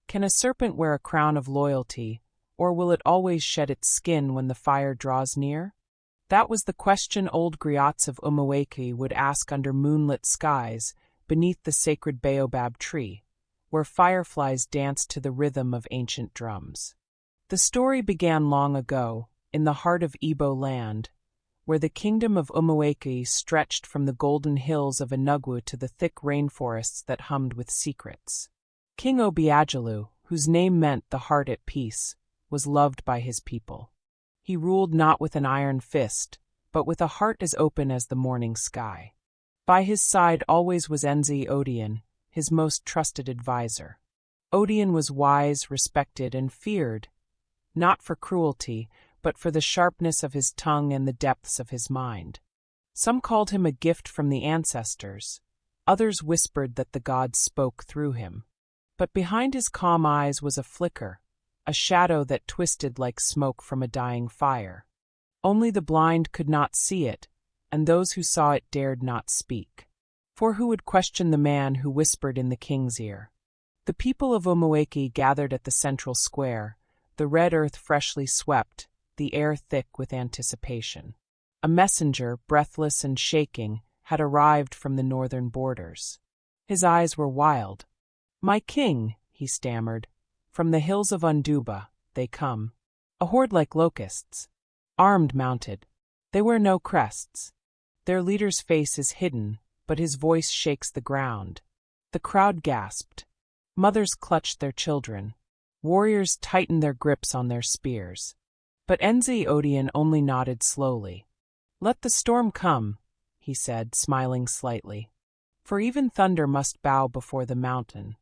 Can a serpent wear a crown of loyalty, or will it always shed its skin when the fire draws near? That was the question old griots of Umueke would ask under moonlit skies, beneath the sacred baobab tree, where fireflies danced to the rhythm of ancient drums. The story began long ago, in the heart of Igbo land, where the kingdom of Umueke stretched from the golden hills of Enugwu to the thick rainforests that hummed with secrets. King Obiajalu, whose name meant the heart at peace, was loved by his people. He ruled not with an iron fist, but with a heart as open as the morning sky. By his side always was Enzi Odion, his most trusted adviser. Odion was wise, respected, and feared, not for cruelty, but for the sharpness of his tongue and the depths of his mind. Some called him a gift from the ancestors, others whispered that the gods spoke through him. But behind his calm eyes was a flicker, a shadow that twisted like smoke from a dying fire. Only the blind could not see it, and those who saw it dared not speak. For who would question the man who whispered in the king's ear? The people of Umueke gathered at the central square, the red earth freshly swept, the air thick with anticipation. A messenger, breathless and shaking, had arrived from the northern borders. His eyes were wild. "My king," he stammered, "from the hills of Unduba, they come. A horde like locusts. Armed, mounted. They wear no crests. Their leader's face is hidden, but his voice shakes the ground." The crowd gasped. Mothers clutched their children. Warriors tightened their grips on their spears. But Enzi Odion only nodded slowly. "Let the storm come," he said, smiling slightly. "For even thunder must bow before the mountain."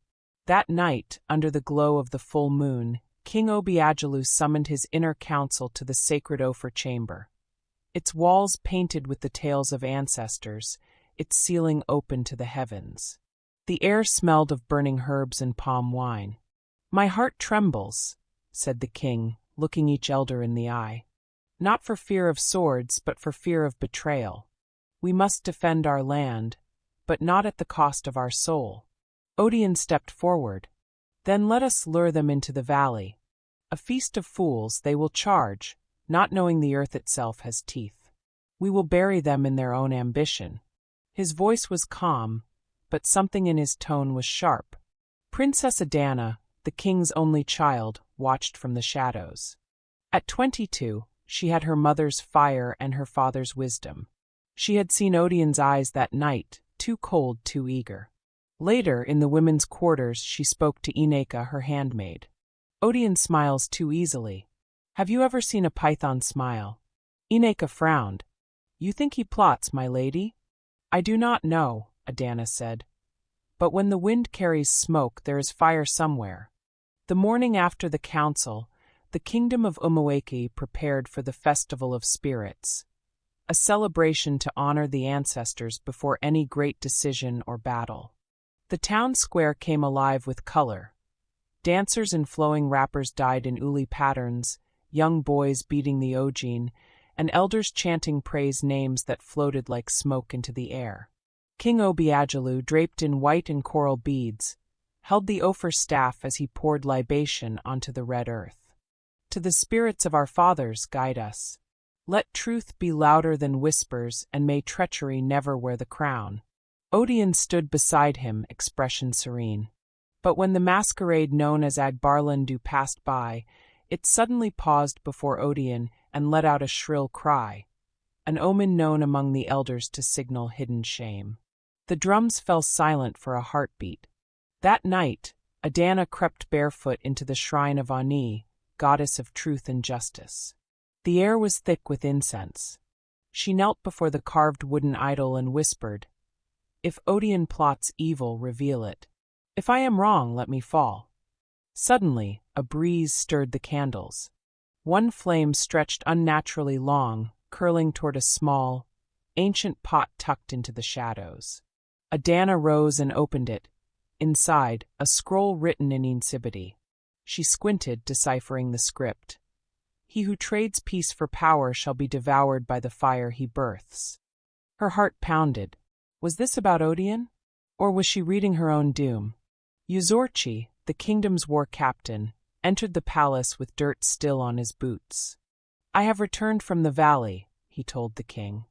That night, under the glow of the full moon, King Obiajalu summoned his inner council to the sacred Ophir chamber. Its walls painted with the tales of ancestors, its ceiling open to the heavens. The air smelled of burning herbs and palm wine. "My heart trembles," said the king, looking each elder in the eye. "Not for fear of swords, but for fear of betrayal. We must defend our land, but not at the cost of our soul." Odion stepped forward. "Then let us lure them into the valley. A feast of fools they will charge, not knowing the earth itself has teeth. We will bury them in their own ambition." His voice was calm, but something in his tone was sharp. Princess Adanna, the king's only child, watched from the shadows. At 22, she had her mother's fire and her father's wisdom. She had seen Odion's eyes that night, too cold, too eager. Later, in the women's quarters, she spoke to Ineka, her handmaid. "Odion smiles too easily. Have you ever seen a python smile?" Ineka frowned. "You think he plots, my lady?" "I do not know," Adanna said. "But when the wind carries smoke, there is fire somewhere." The morning after the council, the kingdom of Umueke prepared for the Festival of Spirits, a celebration to honor the ancestors before any great decision or battle. The town square came alive with color. Dancers in flowing wrappers dyed in uli patterns, young boys beating the ojin, and elders chanting praise names that floated like smoke into the air. King Obiajalu, draped in white and coral beads, held the Ophir staff as he poured libation onto the red earth. "To the spirits of our fathers, guide us. Let truth be louder than whispers, and may treachery never wear the crown." Odion stood beside him, expression serene. But when the masquerade known as Agbarlandu passed by, it suddenly paused before Odion and let out a shrill cry, an omen known among the elders to signal hidden shame. The drums fell silent for a heartbeat. That night, Adanna crept barefoot into the shrine of Ani, goddess of truth and justice. The air was thick with incense. She knelt before the carved wooden idol and whispered, "If Odion plots evil, reveal it. If I am wrong, let me fall." Suddenly, a breeze stirred the candles. One flame stretched unnaturally long, curling toward a small, ancient pot tucked into the shadows. Adanna rose and opened it. Inside, a scroll written in Insibiti. She squinted, deciphering the script. "He who trades peace for power shall be devoured by the fire he births." Her heart pounded. Was this about Odion? Or was she reading her own doom? Uzorchi, the kingdom's war captain, entered the palace with dirt still on his boots. "I have returned from the valley," he told the king.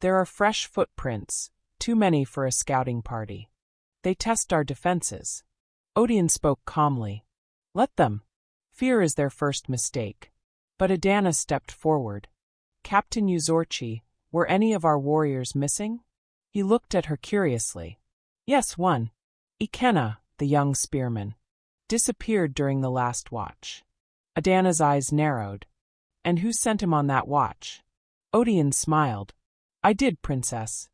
"There are fresh footprints, too many for a scouting party. They test our defenses." Odion spoke calmly. "Let them. Fear is their first mistake." But Adanna stepped forward. "Captain Uzorchi, were any of our warriors missing?" He looked at her curiously. "Yes, one. Ikenna, the young spearman, disappeared during the last watch." Adanna's eyes narrowed. "And who sent him on that watch?" Odion smiled. "I did, princess.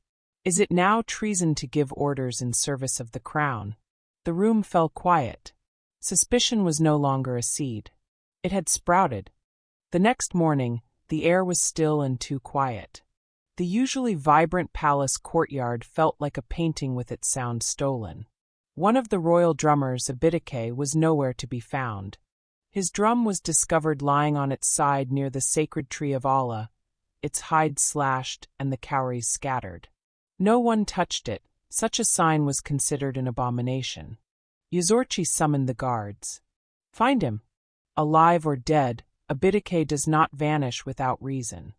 Is it now treason to give orders in service of the crown?" The room fell quiet. Suspicion was no longer a seed. It had sprouted. The next morning, the air was still and too quiet. The usually vibrant palace courtyard felt like a painting with its sound stolen. One of the royal drummers, Umueke, was nowhere to be found. His drum was discovered lying on its side near the sacred tree of Allah, its hide slashed and the cowries scattered. No one touched it. Such a sign was considered an abomination. Uzorchi summoned the guards. "Find him. Alive or dead, Umueke does not vanish without reason."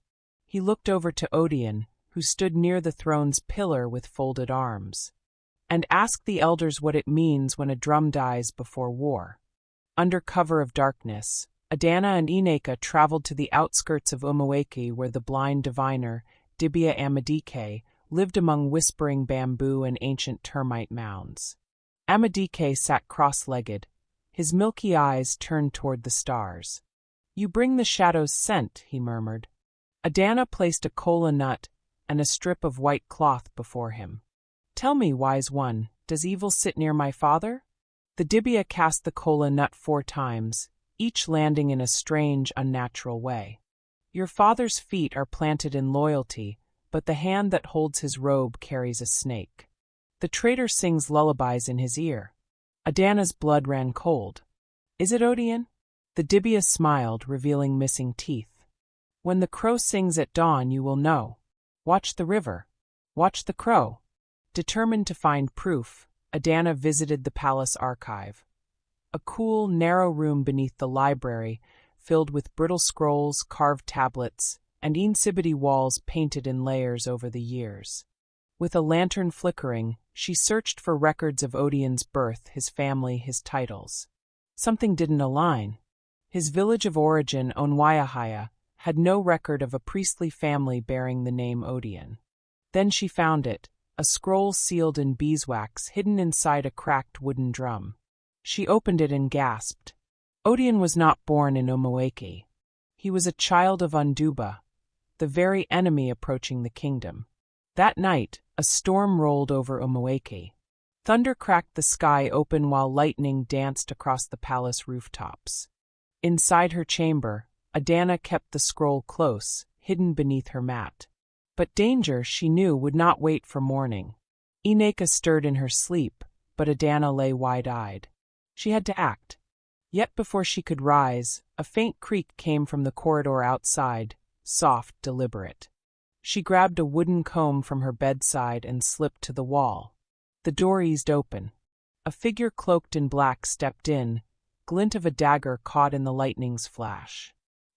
He looked over to Odion, who stood near the throne's pillar with folded arms. "And ask the elders what it means when a drum dies before war." Under cover of darkness, Adanna and Ineka traveled to the outskirts of Umueke, where the blind diviner, Dibia Amadike, lived among whispering bamboo and ancient termite mounds. Amadike sat cross-legged, his milky eyes turned toward the stars. "You bring the shadow's scent," he murmured. Adanna placed a kola nut and a strip of white cloth before him. "Tell me, wise one, does evil sit near my father?" The Dibia cast the kola nut 4 times, each landing in a strange, unnatural way. "Your father's feet are planted in loyalty, but the hand that holds his robe carries a snake. The traitor sings lullabies in his ear." Adanna's blood ran cold. "Is it Odion?" The Dibia smiled, revealing missing teeth. "When the crow sings at dawn, you will know. Watch the river. Watch the crow." Determined to find proof, Adanna visited the palace archive. A cool, narrow room beneath the library, filled with brittle scrolls, carved tablets, and insibidi walls painted in layers over the years. With a lantern flickering, she searched for records of Odion's birth, his family, his titles. Something didn't align. His village of origin, Onwayahaya, had no record of a priestly family bearing the name Odion. Then she found it, a scroll sealed in beeswax hidden inside a cracked wooden drum. She opened it and gasped. Odion was not born in Umueke. He was a child of Unduba, the very enemy approaching the kingdom. That night, a storm rolled over Umueke. Thunder cracked the sky open while lightning danced across the palace rooftops. Inside her chamber, Adanna kept the scroll close, hidden beneath her mat. But danger, she knew, would not wait for morning. Ineka stirred in her sleep, but Adanna lay wide-eyed. She had to act. Yet before she could rise, a faint creak came from the corridor outside, soft, deliberate. She grabbed a wooden comb from her bedside and slipped to the wall. The door eased open. A figure cloaked in black stepped in, glint of a dagger caught in the lightning's flash.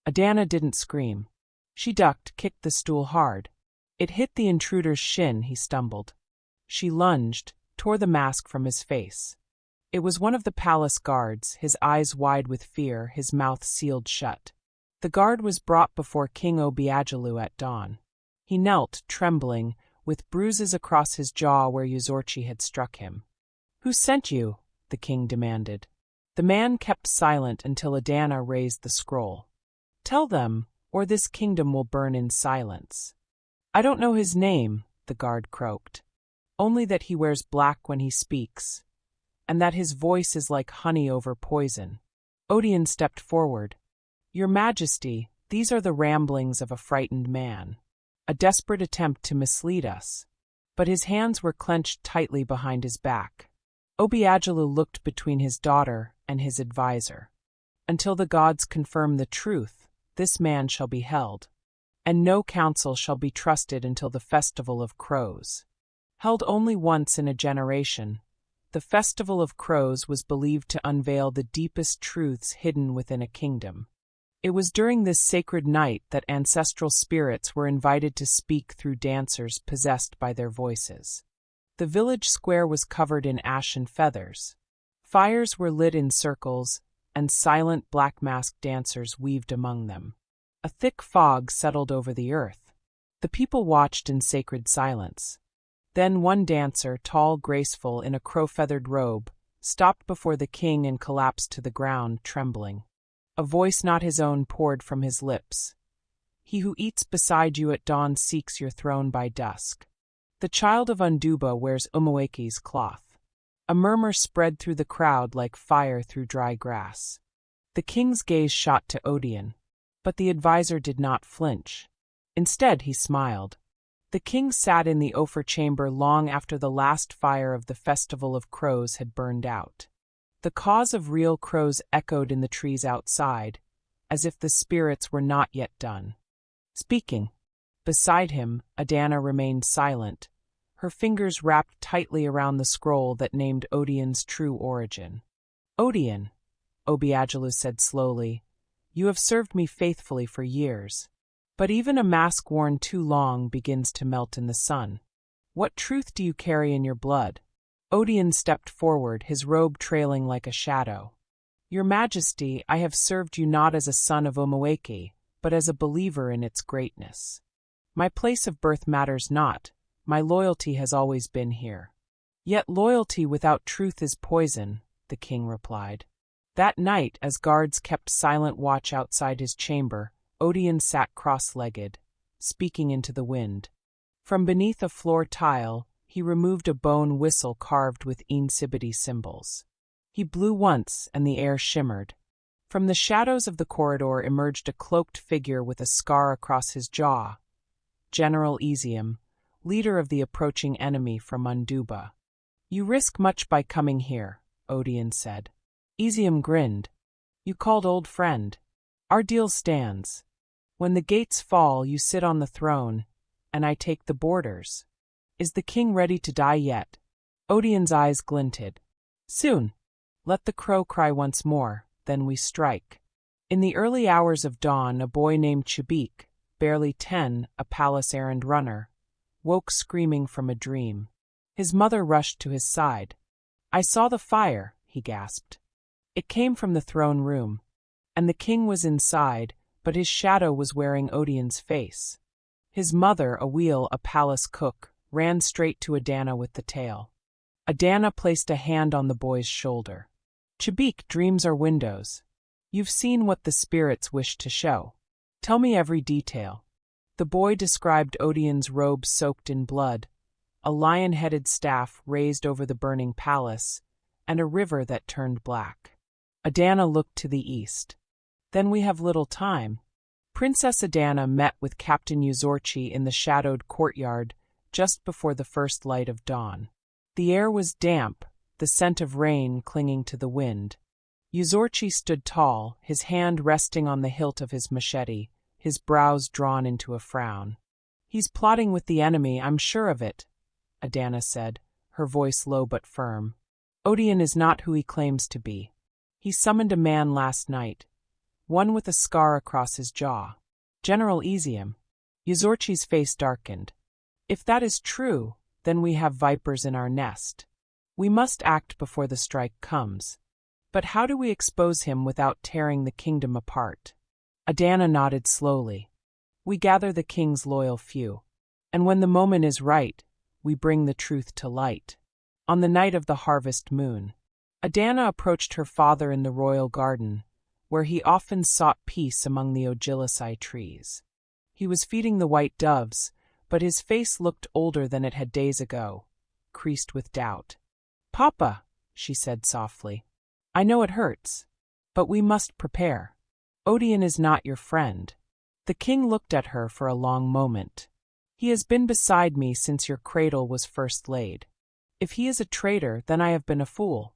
Adanna didn't scream. She ducked, kicked the stool hard. It hit the intruder's shin, he stumbled. She lunged, tore the mask from his face. It was one of the palace guards, his eyes wide with fear, his mouth sealed shut. The guard was brought before King Obiajalu at dawn. He knelt, trembling, with bruises across his jaw where Uzorchi had struck him. "Who sent you?" the king demanded. The man kept silent until Adanna raised the scroll. "Tell them, or this kingdom will burn in silence." "I don't know his name," the guard croaked. "Only that he wears black when he speaks, and that his voice is like honey over poison." Odion stepped forward. "Your Majesty, these are the ramblings of a frightened man. A desperate attempt to mislead us." But his hands were clenched tightly behind his back. Obiajalu looked between his daughter and his advisor. "Until the gods confirm the truth, this man shall be held, and no counsel shall be trusted until the festival of crows. Held only once in a generation, The Festival of Crows was believed to unveil the deepest truths hidden within a kingdom. It was during this sacred night that ancestral spirits were invited to speak through dancers possessed by their voices. The village square was covered in ashen feathers. Fires were lit in circles, and silent black-masked dancers weaved among them. A thick fog settled over the earth. The people watched in sacred silence. Then one dancer, tall, graceful, in a crow-feathered robe, stopped before the king and collapsed to the ground, trembling. A voice not his own poured from his lips. "He who eats beside you at dawn seeks your throne by dusk. The child of Unduba wears Umueke's cloth." A murmur spread through the crowd like fire through dry grass. The king's gaze shot to Odion, but the advisor did not flinch. Instead, he smiled. The king sat in the Ophir chamber long after the last fire of the Festival of Crows had burned out. The caws of real crows echoed in the trees outside, as if the spirits were not yet done speaking. Beside him, Adanna remained silent, her fingers wrapped tightly around the scroll that named Odion's true origin. "Odion," Obiagelu said slowly, "you have served me faithfully for years. But even a mask worn too long begins to melt in the sun. What truth do you carry in your blood?" Odion stepped forward, his robe trailing like a shadow. "Your Majesty, I have served you not as a son of Umueke, but as a believer in its greatness. My place of birth matters not, my loyalty has always been here." "Yet loyalty without truth is poison," the king replied. That night, as guards kept silent watch outside his chamber, Odion sat cross-legged, speaking into the wind. From beneath a floor tile, he removed a bone whistle carved with Nsibidi symbols. He blew once, and the air shimmered. From the shadows of the corridor emerged a cloaked figure with a scar across his jaw. General Ezium, leader of the approaching enemy from Unduba. "You risk much by coming here," Odion said. Ezium grinned. "You called old friend. Our deal stands. When the gates fall, you sit on the throne, and I take the borders. Is the king ready to die yet?" Odion's eyes glinted. "Soon. Let the crow cry once more, then we strike." In the early hours of dawn, a boy named Chibik, barely 10, a palace errand runner, woke screaming from a dream. His mother rushed to his side. "I saw the fire," he gasped. It came from the throne room, and the king was inside, but his shadow was wearing Odion's face. His mother, a palace cook, ran straight to Adanna with the tale. Adanna placed a hand on the boy's shoulder. "Chibik, dreams are windows. You've seen what the spirits wish to show. Tell me every detail." The boy described Odion's robe soaked in blood, a lion-headed staff raised over the burning palace, and a river that turned black. Adanna looked to the east. "Then we have little time." Princess Adanna met with Captain Uzorchi in the shadowed courtyard just before the first light of dawn. The air was damp, the scent of rain clinging to the wind. Uzorchi stood tall, his hand resting on the hilt of his machete, his brows drawn into a frown. "He's plotting with the enemy, I'm sure of it," Adanna said, her voice low but firm. "Odion is not who he claims to be. He summoned a man last night, one with a scar across his jaw. General Ezium." Uzorchi's face darkened. "If that is true, then we have vipers in our nest. We must act before the strike comes. But how do we expose him without tearing the kingdom apart?" Adanna nodded slowly. "We gather the king's loyal few. And when the moment is right, we bring the truth to light." On the night of the harvest moon, Adanna approached her father in the royal garden, where he often sought peace among the ogilisci trees. He was feeding the white doves, but his face looked older than it had days ago, creased with doubt. "Papa," she said softly, "I know it hurts, but we must prepare. Odion is not your friend." The king looked at her for a long moment. "He has been beside me since your cradle was first laid. If he is a traitor, then I have been a fool."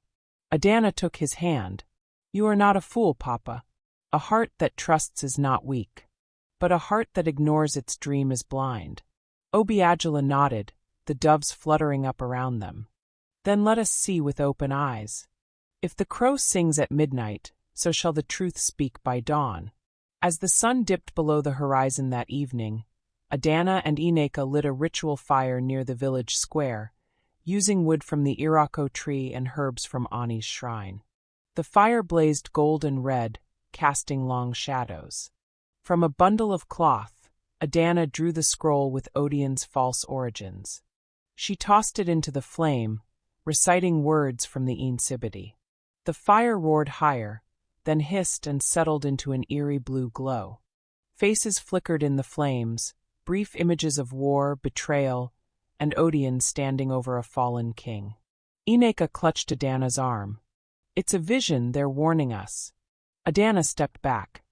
Adanna took his hand. "You are not a fool, Papa. A heart that trusts is not weak. But a heart that ignores its dream is blind." Obiagela nodded, the doves fluttering up around them. Then let us see with open eyes. If the crow sings at midnight, so shall the truth speak by dawn. As the sun dipped below the horizon that evening, Adanna and Umueke lit a ritual fire near the village square, using wood from the iroko tree and herbs from Ani's shrine. The fire blazed gold and red, casting long shadows. From a bundle of cloth, Adanna drew the scroll with Odin's false origins. She tossed it into the flame, reciting words from the Insibidi. The fire roared higher, then hissed and settled into an eerie blue glow. Faces flickered in the flames, brief images of war, betrayal, and Odin standing over a fallen king. Umueke clutched Adanna's arm. It's a vision, they're warning us. Adanna stepped back.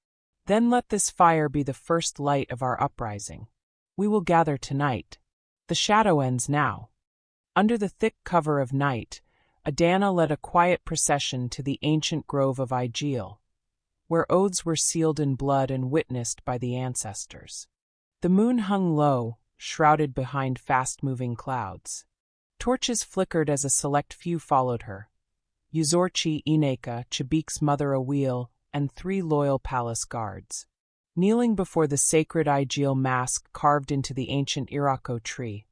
Then let this fire be the first light of our uprising. We will gather tonight. The shadow ends now. Under the thick cover of night, Adanna led a quiet procession to the ancient grove of Igbo, where oaths were sealed in blood and witnessed by the ancestors. The moon hung low, shrouded behind fast-moving clouds. Torches flickered as a select few followed her. Uzorchi, Umueke, Chibik's mother Awil, and 3 loyal palace guards. Kneeling before the sacred Igbo mask carved into the ancient iroko tree,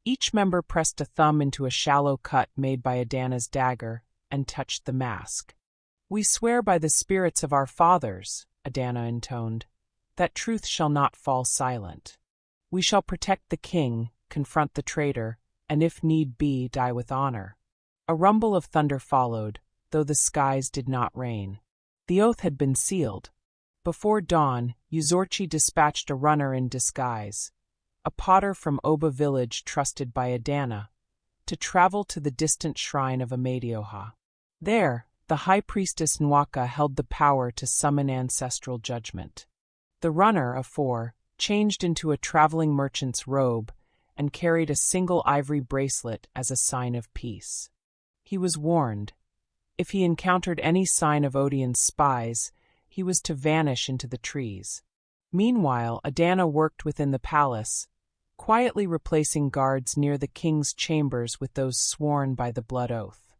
each member pressed a thumb into a shallow cut made by Adanna's dagger and touched the mask. We swear by the spirits of our fathers, Adanna intoned, that truth shall not fall silent. We shall protect the king, confront the traitor, and if need be, die with honor. A rumble of thunder followed, though the skies did not rain. The oath had been sealed. Before dawn, Uzorchi dispatched a runner in disguise, a potter from Oba village trusted by Adanna, to travel to the distant shrine of Amadioha. There, the high priestess Umueke held the power to summon ancestral judgment. The runner, a 4, changed into a traveling merchant's robe and carried a single ivory bracelet as a sign of peace. He was warned. If he encountered any sign of Odin's spies, he was to vanish into the trees. Meanwhile, Adanna worked within the palace, quietly replacing guards near the king's chambers with those sworn by the blood oath.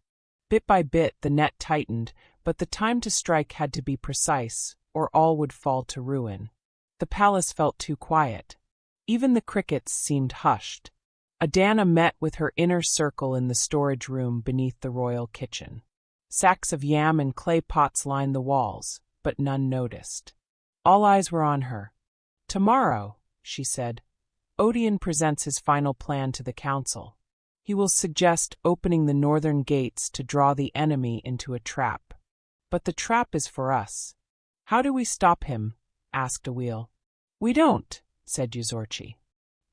Bit by bit, the net tightened, but the time to strike had to be precise, or all would fall to ruin. The palace felt too quiet. Even the crickets seemed hushed. Adanna met with her inner circle in the storage room beneath the royal kitchen. Sacks of yam and clay pots lined the walls, but none noticed. All eyes were on her. Tomorrow, she said, Odin presents his final plan to the council. He will suggest opening the northern gates to draw the enemy into a trap. But the trap is for us. How do we stop him? Asked Awil. We don't, said Uzorchi.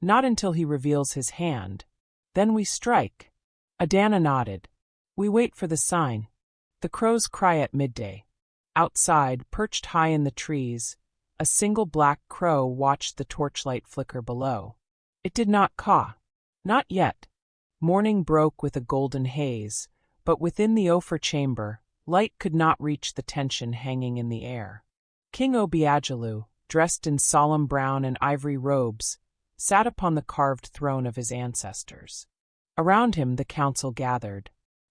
Not until he reveals his hand. Then we strike. Adanna nodded. We wait for the sign. The crows cry at midday. Outside, perched high in the trees, a single black crow watched the torchlight flicker below. It did not caw. Not yet. Morning broke with a golden haze, but within the Ophir chamber, light could not reach the tension hanging in the air. King Obiajalu, dressed in solemn brown and ivory robes, sat upon the carved throne of his ancestors. Around him the council gathered.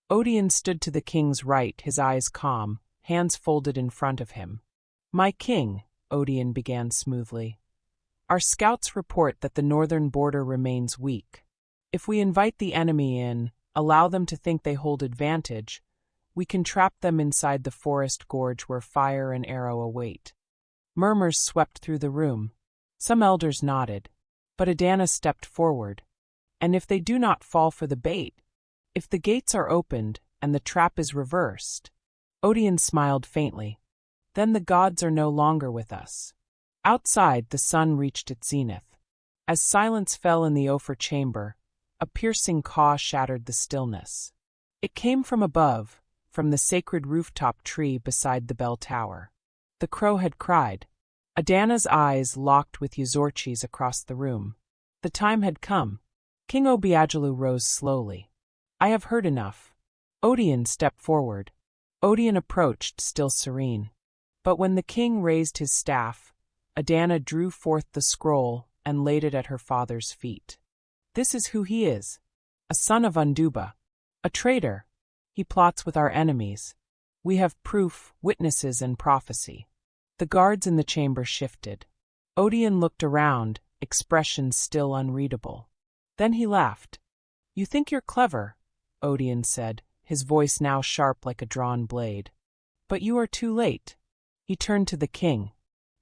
Odin stood to the king's right, his eyes calm, hands folded in front of him. My king, Odin began smoothly. Our scouts report that the northern border remains weak. If we invite the enemy in, allow them to think they hold advantage, we can trap them inside the forest gorge where fire and arrow await. Murmurs swept through the room. Some elders nodded, but Adanna stepped forward. And if they do not fall for the bait? If the gates are opened and the trap is reversed? Odin smiled faintly. Then the gods are no longer with us. Outside, the sun reached its zenith. As silence fell in the Ophir chamber, a piercing caw shattered the stillness. It came from above, from the sacred rooftop tree beside the bell tower. The crow had cried. Adanna's eyes locked with Uzorchi's across the room. The time had come. King Obiajalu rose slowly. I have heard enough. Odin stepped forward. Odin approached, still serene. But when the king raised his staff, Adanna drew forth the scroll and laid it at her father's feet. This is who he is. A son of Unduba. A traitor. He plots with our enemies. We have proof, witnesses, and prophecy. The guards in the chamber shifted. Odion looked around, expressions still unreadable. Then he laughed. You think you're clever, Odion said, his voice now sharp like a drawn blade. But you are too late. He turned to the king.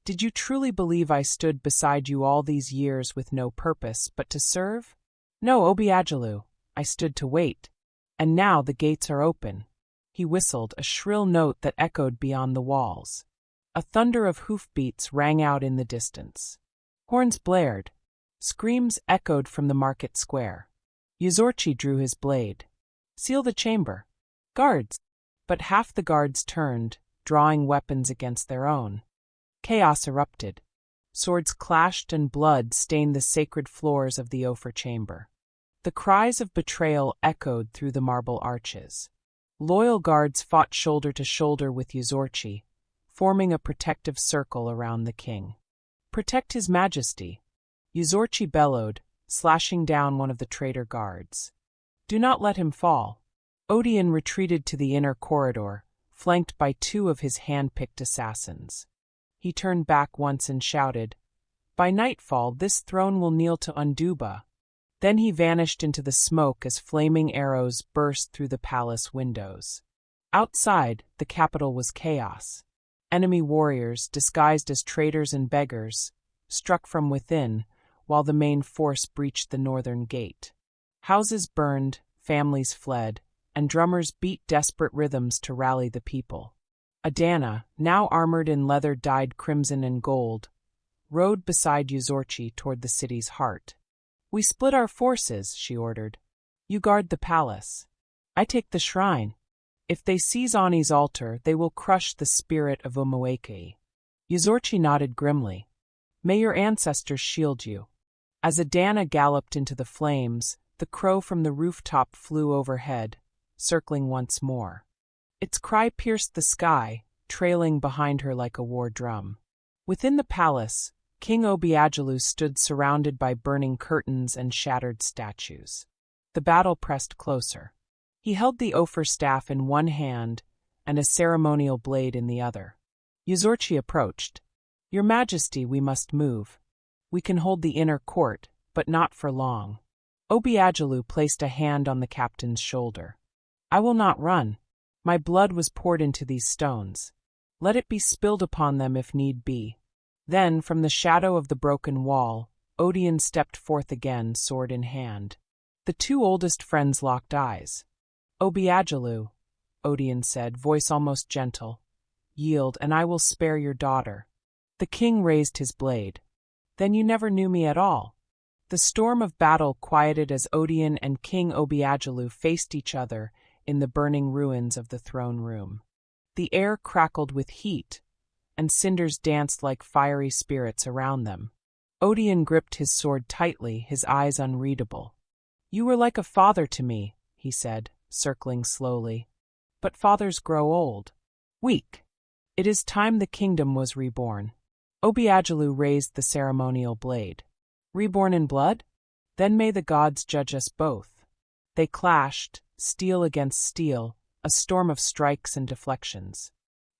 Did you truly believe I stood beside you all these years with no purpose but to serve? No, Obiajalu, I stood to wait. And now the gates are open. He whistled, a shrill note that echoed beyond the walls. A thunder of hoofbeats rang out in the distance. Horns blared. Screams echoed from the market square. Yuzorchi drew his blade. Seal the chamber. Guards! But half the guards turned, drawing weapons against their own. Chaos erupted. Swords clashed and blood stained the sacred floors of the Ophir chamber. The cries of betrayal echoed through the marble arches. Loyal guards fought shoulder to shoulder with Yuzorchi, forming a protective circle around the king. Protect his majesty, Yuzorchi bellowed, slashing down one of the traitor guards. Do not let him fall. Odion retreated to the inner corridor, flanked by two of his hand-picked assassins. He turned back once and shouted, By nightfall this throne will kneel to Unduba. Then he vanished into the smoke as flaming arrows burst through the palace windows. Outside, the capital was chaos. Enemy warriors, disguised as traitors and beggars, struck from within, while the main force breached the northern gate. Houses burned, families fled, and drummers beat desperate rhythms to rally the people. Adanna, now armored in leather dyed crimson and gold, rode beside Yuzorchi toward the city's heart. We split our forces, she ordered. You guard the palace. I take the shrine. If they seize Ani's altar, they will crush the spirit of Umueke. Yuzorchi nodded grimly. May your ancestors shield you. As Adanna galloped into the flames, the crow from the rooftop flew overhead, circling once more. Its cry pierced the sky, trailing behind her like a war drum. Within the palace, King Obiajalu stood surrounded by burning curtains and shattered statues. The battle pressed closer. He held the Ophir staff in one hand and a ceremonial blade in the other. Yuzorchi approached. Your Majesty, we must move. We can hold the inner court, but not for long. Obiajalu placed a hand on the captain's shoulder. I will not run. My blood was poured into these stones. Let it be spilled upon them if need be. Then, from the shadow of the broken wall, Odion stepped forth again, sword in hand. The two oldest friends locked eyes. Obiajalu, Odion said, voice almost gentle, yield, and I will spare your daughter. The king raised his blade. Then you never knew me at all. The storm of battle quieted as Odion and King Obiajalu faced each other in the burning ruins of the throne room. The air crackled with heat, and cinders danced like fiery spirits around them. Odion gripped his sword tightly, his eyes unreadable. You were like a father to me, he said, circling slowly. But fathers grow old. Weak. It is time the kingdom was reborn. Obiajalu raised the ceremonial blade. Reborn in blood? Then may the gods judge us both. They clashed, steel against steel, a storm of strikes and deflections.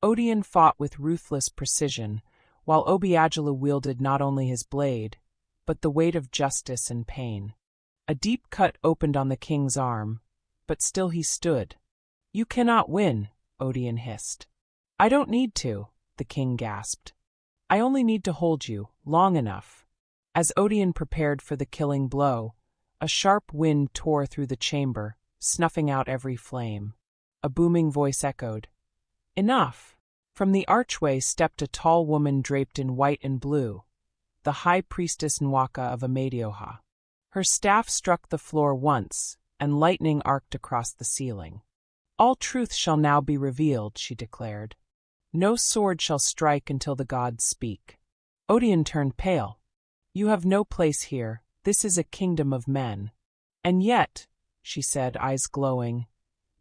Odion fought with ruthless precision, while Obiajalu wielded not only his blade, but the weight of justice and pain. A deep cut opened on the king's arm, but still he stood. You cannot win, Odion hissed. I don't need to, the king gasped. I only need to hold you, long enough. As Odion prepared for the killing blow, a sharp wind tore through the chamber, snuffing out every flame. A booming voice echoed. Enough! From the archway stepped a tall woman draped in white and blue, the high priestess Nwaka of Amadioha. Her staff struck the floor once, and lightning arced across the ceiling. All truth shall now be revealed, she declared. No sword shall strike until the gods speak. Odion turned pale. You have no place here. This is a kingdom of men. And yet, she said, eyes glowing,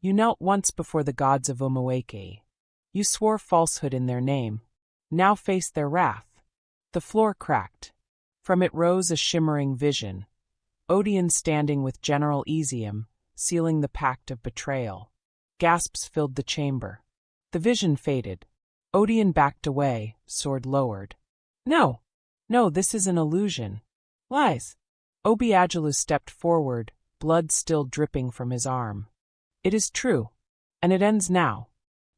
you knelt once before the gods of Umueke. You swore falsehood in their name. Now face their wrath. The floor cracked. From it rose a shimmering vision. Odion standing with General Ezium, sealing the pact of betrayal. Gasps filled the chamber. The vision faded. Odion backed away, sword lowered. No! No, this is an illusion. Lies! Obiagelu stepped forward, blood still dripping from his arm. It is true. And it ends now.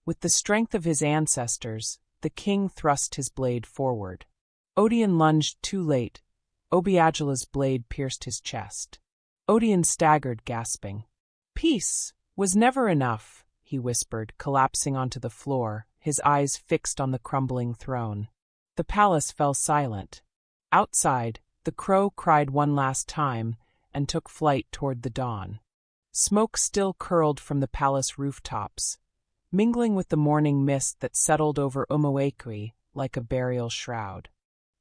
With the strength of his ancestors, the king thrust his blade forward. Odion lunged too late. Obiagelu's blade pierced his chest. Odion staggered, gasping. Peace was never enough, he whispered, collapsing onto the floor, his eyes fixed on the crumbling throne. The palace fell silent. Outside, the crow cried one last time and took flight toward the dawn. Smoke still curled from the palace rooftops, mingling with the morning mist that settled over Umueke like a burial shroud.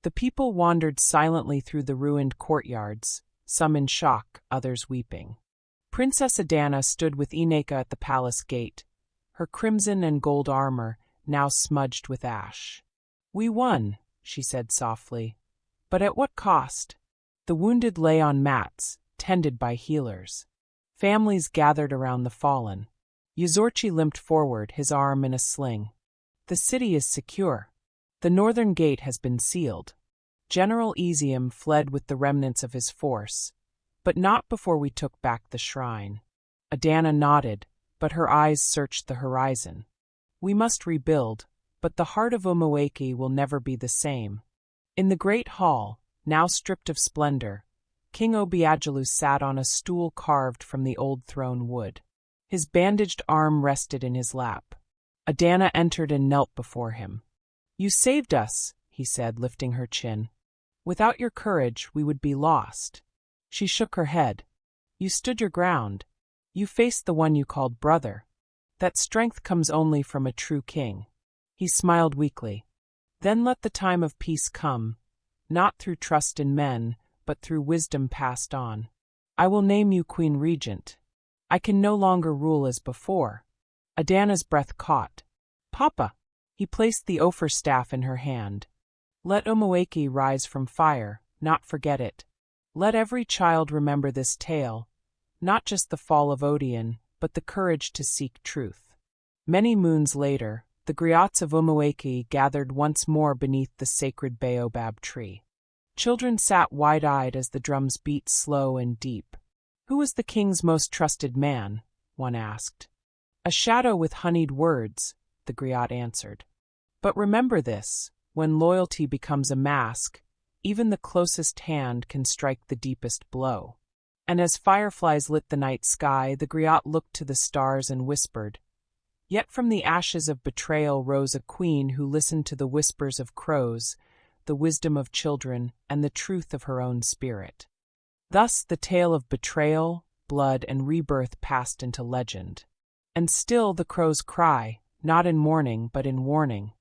The people wandered silently through the ruined courtyards, some in shock, others weeping. Princess Adanna stood with Ineka at the palace gate, her crimson and gold armor now smudged with ash. We won, she said softly. But at what cost? The wounded lay on mats, tended by healers. Families gathered around the fallen. Yuzorchi limped forward, his arm in a sling. The city is secure. The northern gate has been sealed. General Ezium fled with the remnants of his force, but not before we took back the shrine. Adanna nodded, but her eyes searched the horizon. We must rebuild, but the heart of Umueke will never be the same. In the great hall, now stripped of splendor, King Obiagelu sat on a stool carved from the old throne wood. His bandaged arm rested in his lap. Adanna entered and knelt before him. You saved us, he said, lifting her chin. Without your courage, we would be lost. She shook her head. You stood your ground. You faced the one you called brother. That strength comes only from a true king. He smiled weakly. Then let the time of peace come, not through trust in men, but through wisdom passed on. I will name you Queen Regent. I can no longer rule as before. Adanna's breath caught. Papa! He placed the ophir staff in her hand. Let Umueke rise from fire, not forget it. Let every child remember this tale, not just the fall of Odion, but the courage to seek truth. Many moons later, the griots of Umueke gathered once more beneath the sacred baobab tree. Children sat wide-eyed as the drums beat slow and deep. Who was the king's most trusted man? One asked. A shadow with honeyed words, the griot answered. But remember this, when loyalty becomes a mask, even the closest hand can strike the deepest blow. And as fireflies lit the night sky, the griot looked to the stars and whispered. Yet from the ashes of betrayal rose a queen who listened to the whispers of crows, the wisdom of children, and the truth of her own spirit. Thus the tale of betrayal, blood, and rebirth passed into legend. And still the crows cry, not in mourning but in warning.